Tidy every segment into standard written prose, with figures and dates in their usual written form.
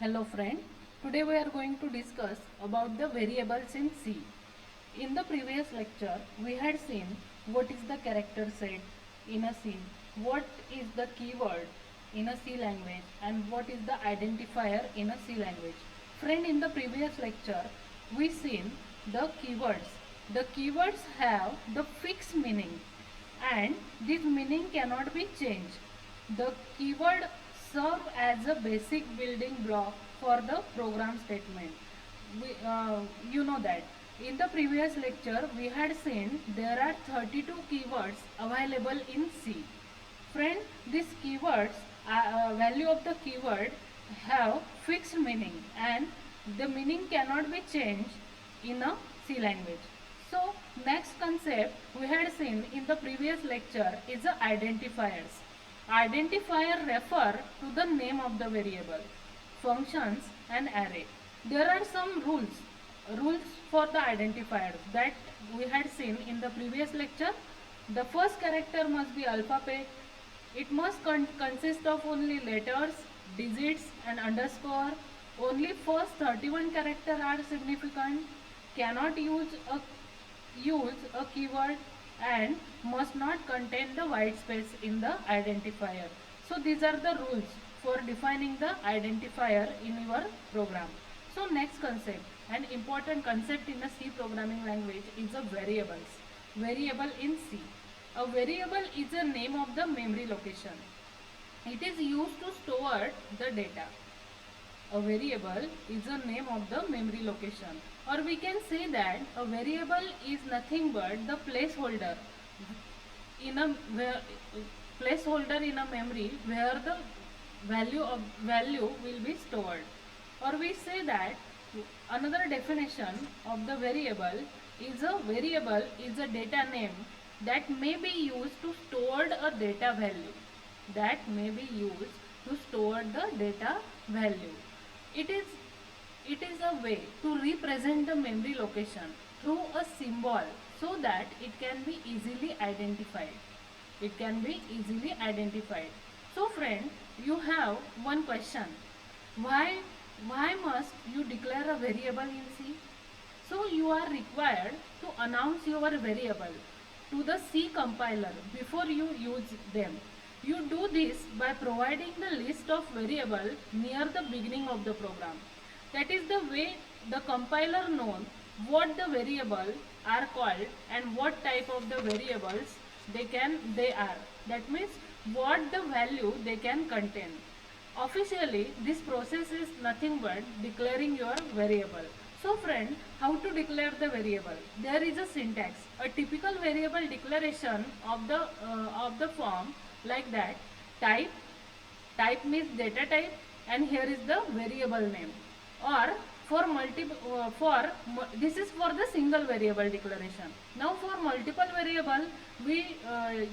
Hello friend, today we are going to discuss about the variables in C. In the previous lecture, we had seen what is the character set in a C, what is the keyword in a C language and what is the identifier in a C language. Friend, in the previous lecture, we seen the keywords. The keywords have the fixed meaning and this meaning cannot be changed. The keyword serve as a basic building block for the program statement. You know that. In the previous lecture, we had seen there are 32 keywords available in C. Friend, these keywords, value of the keyword have fixed meaning and the meaning cannot be changed in a C language. So next concept we had seen in the previous lecture is the identifiers. Identifier refer to the name of the variable, functions and array. There are some rules for the identifiers that we had seen in the previous lecture. The first character must be alphabet. It must consist of only letters, digits and underscore. Only first 31 characters are significant. Cannot use a keyword and must not contain the white space in the identifier. So these are the rules for defining the identifier in your program. So next concept, an important concept in a C programming language is a variables. Variable in C. A variable is a name of the memory location. It is used to store the data. A variable is a name of the memory location, or we can say that a variable is nothing but the placeholder in a placeholder in a memory where the value will be stored. Or we say that another definition of the variable is a data name that may be used to store a data value, that may be used to store the data value. It is a way to represent the memory location through a symbol so that it can be easily identified. It can be easily identified. So friend, you have one question. Why must you declare a variable in C? So you are required to announce your variable to the C compiler before you use them. You do this by providing the list of variables near the beginning of the program. That is the way the compiler knows what the variables are called and what type of the variables they are. That means what the value they can contain. Officially, this process is nothing but declaring your variable. So friend, how to declare the variable? There is a syntax. A typical variable declaration of the form like that. Type, type means data type, and here is the variable name. Or for this is for the single variable declaration. Now for multiple variable, we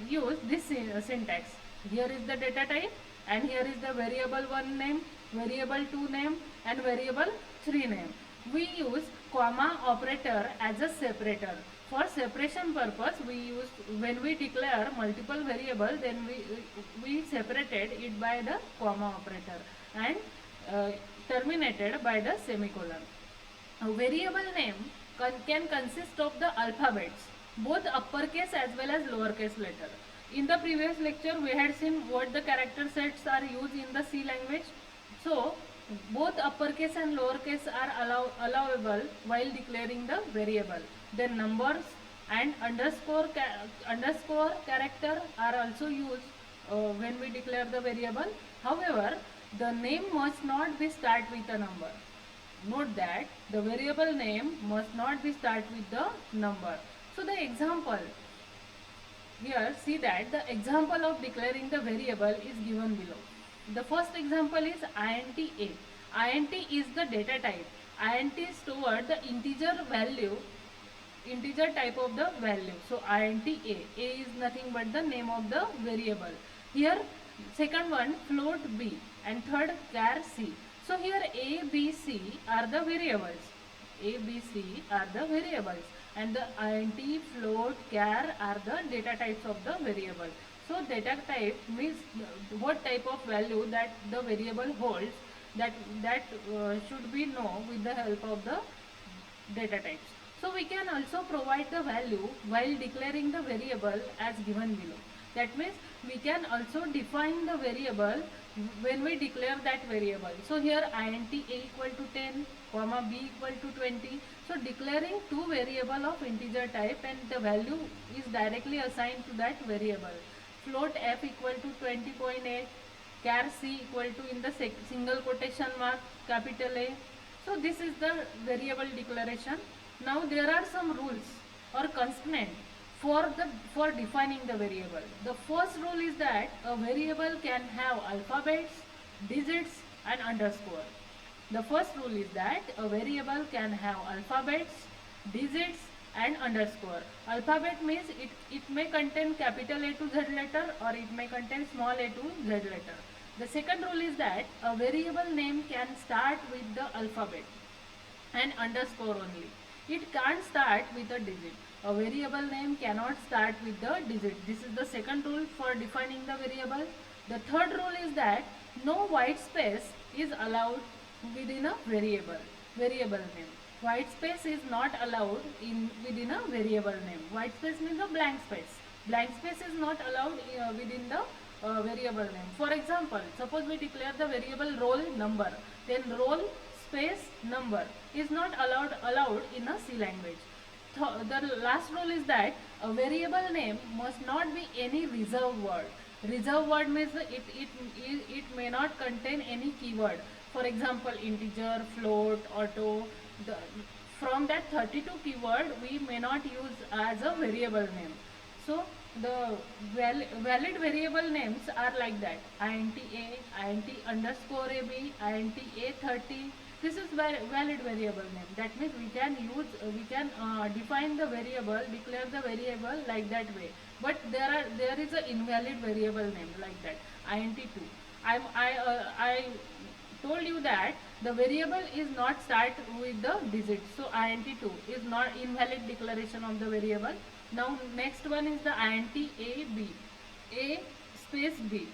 use this syntax. Here is the data type, and here is the variable 1 name, variable 2 name and variable 3 name. We use comma operator as a separator. For separation purpose, we use, when we declare multiple variable, then we separated it by the comma operator and uh, terminated by the semicolon. A variable name can consist of the alphabets, both uppercase as well as lowercase letter. In the previous lecture, we had seen what the character sets are used in the C language. So, both uppercase and lowercase are allowable while declaring the variable. Then numbers and underscore character are also used when we declare the variable. However, the name must not be start with a number. Note that the variable name must not be start with the number. So the example, here see that the example of declaring the variable is given below. The first example is int a. Int is the data type. Int store the integer type of the value. So int a. A is nothing but the name of the variable. Here second one float b and third char c. So here a, b, c are the variables. A, B, C are the variables and the int, float, char are the data types of the variable. So data type means what type of value that the variable holds that should be know with the help of the data types. So we can also provide the value while declaring the variable as given below. That means we can also define the variable when we declare that variable. So here int a equal to 10 comma b equal to 20. So declaring two variable of integer type and the value is directly assigned to that variable. Float f equal to 20.8, char c equal to in the single quotation mark capital A. So this is the variable declaration. Now there are some rules or constraints for defining the variable. The first rule is that a variable can have alphabets, digits and underscore. The first rule is that a variable can have alphabets, digits and underscore. Alphabet means it may contain capital A to Z letter or it may contain small a to Z letter. The second rule is that a variable name can start with the alphabet and underscore only. It can't start with a digit. A variable name cannot start with the digit. This is the second rule for defining the variable. The third rule is that no white space is allowed within a variable name. White space is not allowed within a variable name. White space means a blank space. Blank space is not allowed within the variable name. For example, suppose we declare the variable roll number, then roll space number is not allowed in a C language. The last rule is that a variable name must not be any reserved word. Reserved word means it may not contain any keyword. For example, integer, float, auto. From that 32 keyword we may not use as a variable name. So the valid variable names are like that: int a, int underscore ab, int a30. This is valid variable name. That means we can define the variable, declare the variable like that way. But there is an invalid variable name like that, int2. I told you that the variable is not start with the digit. So int2 is not invalid declaration of the variable. Now next one is the int ab. A space b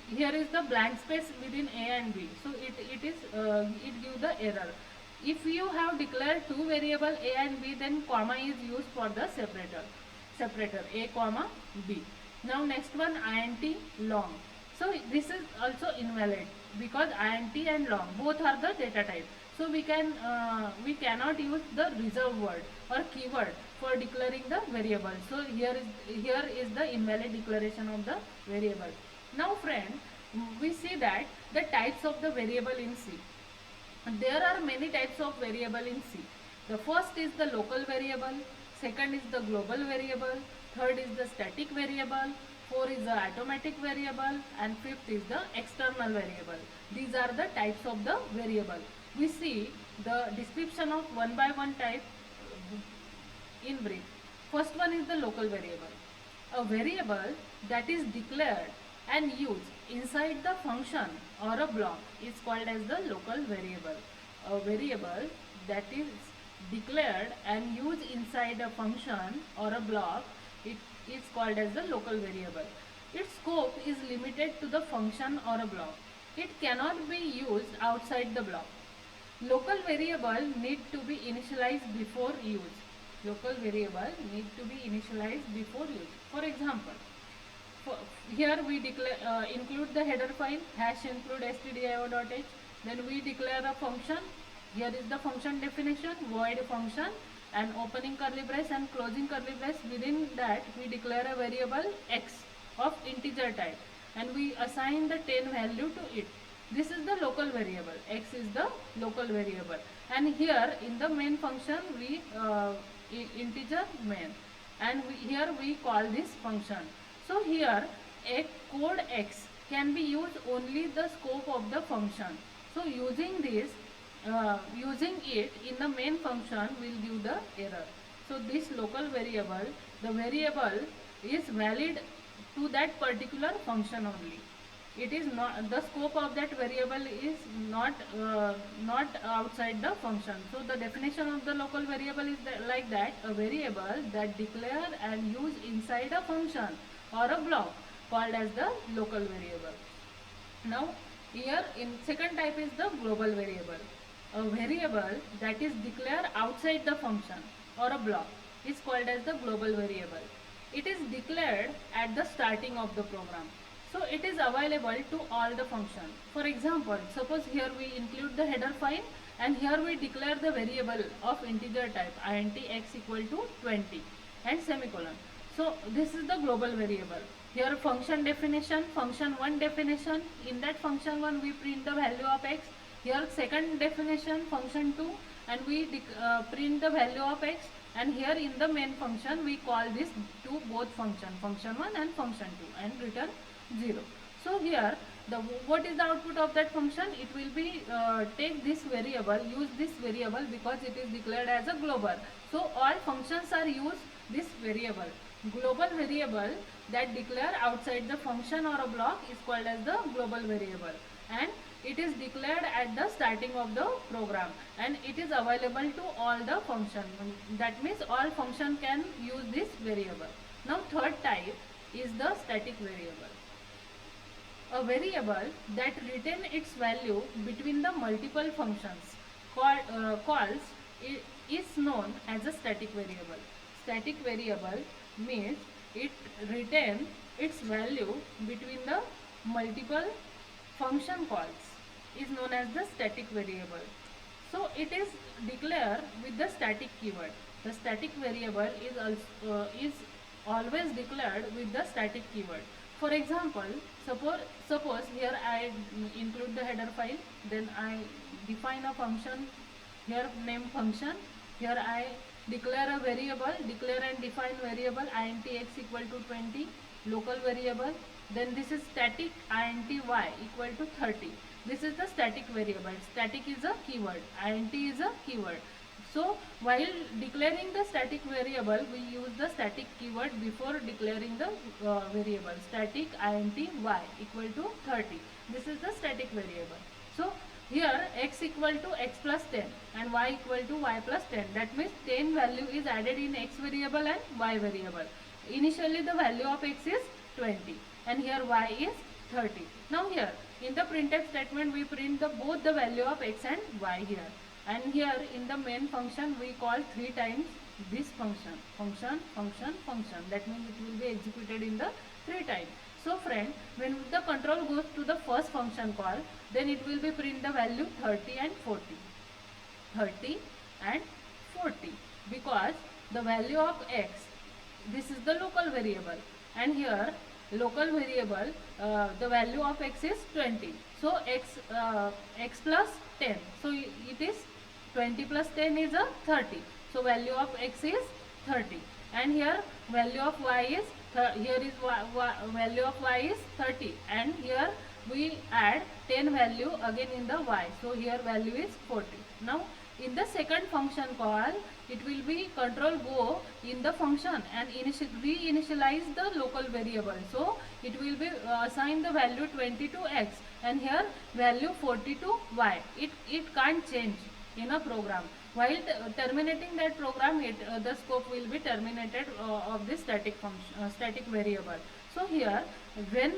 here is the blank space within a and b, so it gives the error. If you have declared two variable a and b, then comma is used for the separator a comma b. Now next one int long. So this is also invalid because int and long both are the data type. So we cannot use the reserved word or keyword for declaring the variable. So here is the invalid declaration of the variable. Now friend, we see that the types of the variable in C. There are many types of variable in C. The first is the local variable, second is the global variable, third is the static variable, fourth is the automatic variable, and fifth is the external variable. These are the types of the variable. We see the description of one by one type in brief. First one is the local variable. A variable that is declared and used inside the function or a block is called as the local variable. A variable that is declared and used inside a function or a block, it is called as the local variable. Its scope is limited to the function or a block. It cannot be used outside the block. Local variable need to be initialized before use. Local variable need to be initialized before use. For example, here we include the header file #include stdio.h. Then we declare a function. Here is the function definition, void function, and opening curly brace and closing curly brace. Within that we declare a variable x of integer type and we assign the 10 value to it. This is the local variable. X is the local variable, and here in the main function we integer main, and here we call this function. So here a code x can be used only the scope of the function. So using this, using it in the main function will give the error. So this local variable, the variable is valid to that particular function only. It is not, the scope of that variable is not outside the function. So the definition of the local variable is like that: a variable that declare and use inside a function or a block called as the local variable. Now Here in second type is the global variable. A variable that is declared outside the function or a block is called as the global variable. It is declared at the starting of the program. So it is available to all the function. For example, suppose here we include the header file and here we declare the variable of integer type int x equal to 20 and semicolon. So this is the global variable. Here function definition, function 1 definition, in that function 1 we print the value of x. Here second definition function 2 and we print the value of x, and here in the main function we call this to both function 1 and function 2 and return 0. So here the what is the output of that function? It will be take this variable, use this variable because it is declared as a global. So all functions are use this variable. Global variable that declare outside the function or a block is called as the global variable, and it is declared at the starting of the program and it is available to all the function. That means all function can use this variable. Now third type is the static variable. A variable that retain its value between the multiple functions calls is known as a static variable. Static variable means it retains its value between the multiple function calls is known as the static variable. So it is declared with the static keyword. The static variable is always declared with the static keyword. For example, suppose here I include the header file, then I define a function, here name function, here I declare a variable, declare and define variable int x equal to 20, local variable, then this is static int y equal to 30. This is the static variable. Static is a keyword, int is a keyword. So while declaring the static variable, we use the static keyword before declaring the variable. Static int y equal to 30. This is the static variable. So here x equal to x plus 10 and y equal to y plus 10. That means 10 value is added in x variable and y variable. Initially the value of x is 20 and here y is 30. Now here in the printf statement we print the both the value of x and y here. And here in the main function we call 3 times this function. That means it will be executed in the 3 times. So friend, when the control goes to the first function call, then it will be print the value 30 and 40. 30 and 40 because the value of x, this is the local variable, and here local variable the value of x is 20. So x plus 10. So it is 20 plus 10 is a 30. So value of x is 30 and here value of y is value of y is 30 and here we add 10 value again in the y. So here value is 40. Now in the second function call, it will be control go in the function and re-initialize the local variable. So it will be assign the value 20 to x and here value 40 to y. It can't change in a program. While terminating that program, the scope will be terminated of this static variable. So here when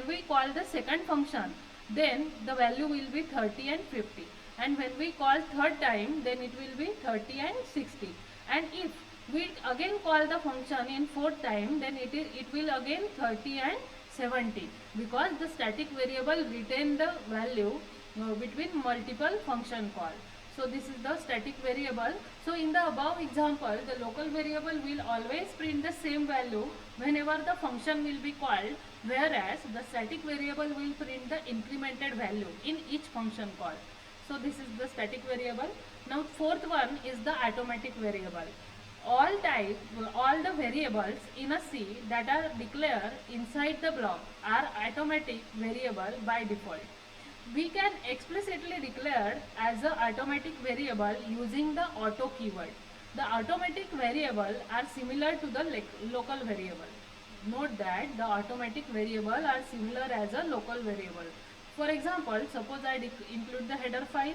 we call the second function, then the value will be 30 and 50. And when we call third time, then it will be 30 and 60. And if we again call the function in fourth time, then it will again 30 and 70 because the static variable retain the value between multiple function call. So this is the static variable. So in the above example, the local variable will always print the same value whenever the function will be called, whereas the static variable will print the incremented value in each function call. So this is the static variable. Now fourth one is the automatic variable. All the variables in a C that are declared inside the block are automatic variable by default. We can explicitly declare as a automatic variable using the auto keyword. The automatic variable are similar to the local variable. Note that the automatic variable are similar as a local variable. For example, suppose I include the header file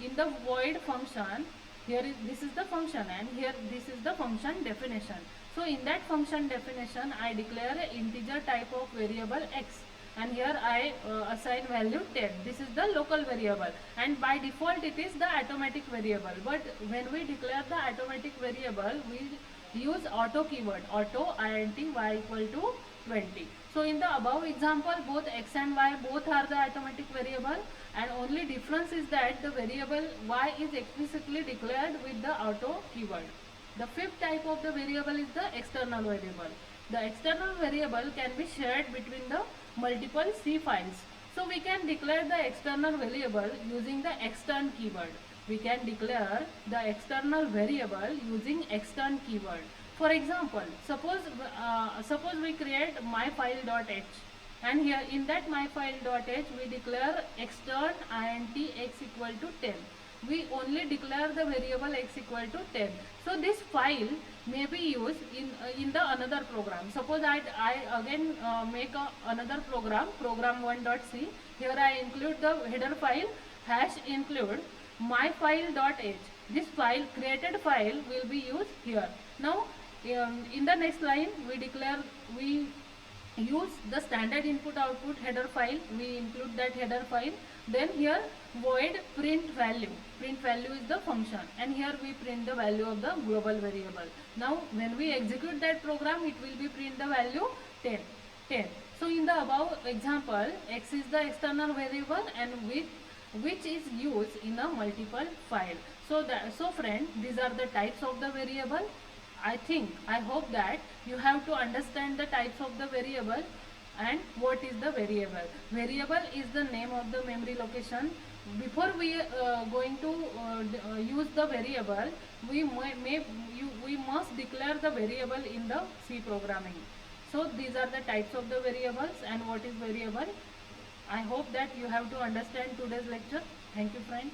in the void function. This is the function and here this is the function definition. So in that function definition I declare an integer type of variable x and here I assign value 10. This is the local variable, and by default it is the automatic variable. But when we declare the automatic variable, we use auto keyword, auto int y equal to 20. So in the above example, both x and y both are the automatic variable, and only difference is that the variable y is explicitly declared with the auto keyword. The fifth type of the variable is the external variable. The external variable can be shared between the multiple C files. So we can declare the external variable using the extern keyword. We can declare the external variable using extern keyword. For example, suppose we create myfile.h, and here in that myfile.h we declare extern int x equal to 10. We only declare the variable x equal to 10. So this file may be used in the another program. Suppose I again make another program1.c. Here I include the header file #include myfile.h. This file, created file, will be used here. Now in the next line we use the standard input output header file. We include that header file. Then here void print value. Print value is the function, and here we print the value of the global variable. Now when we execute that program, it will be print the value 10. So in the above example, x is the external variable, and which is used in a multiple file. So friend, these are the types of the variable. I hope that you have to understand the types of the variable and what is the variable. Variable is the name of the memory location. Before we going to use the variable, we must declare the variable in the C programming. So these are the types of the variables and what is variable. I hope that you have to understand today's lecture. Thank you, friend.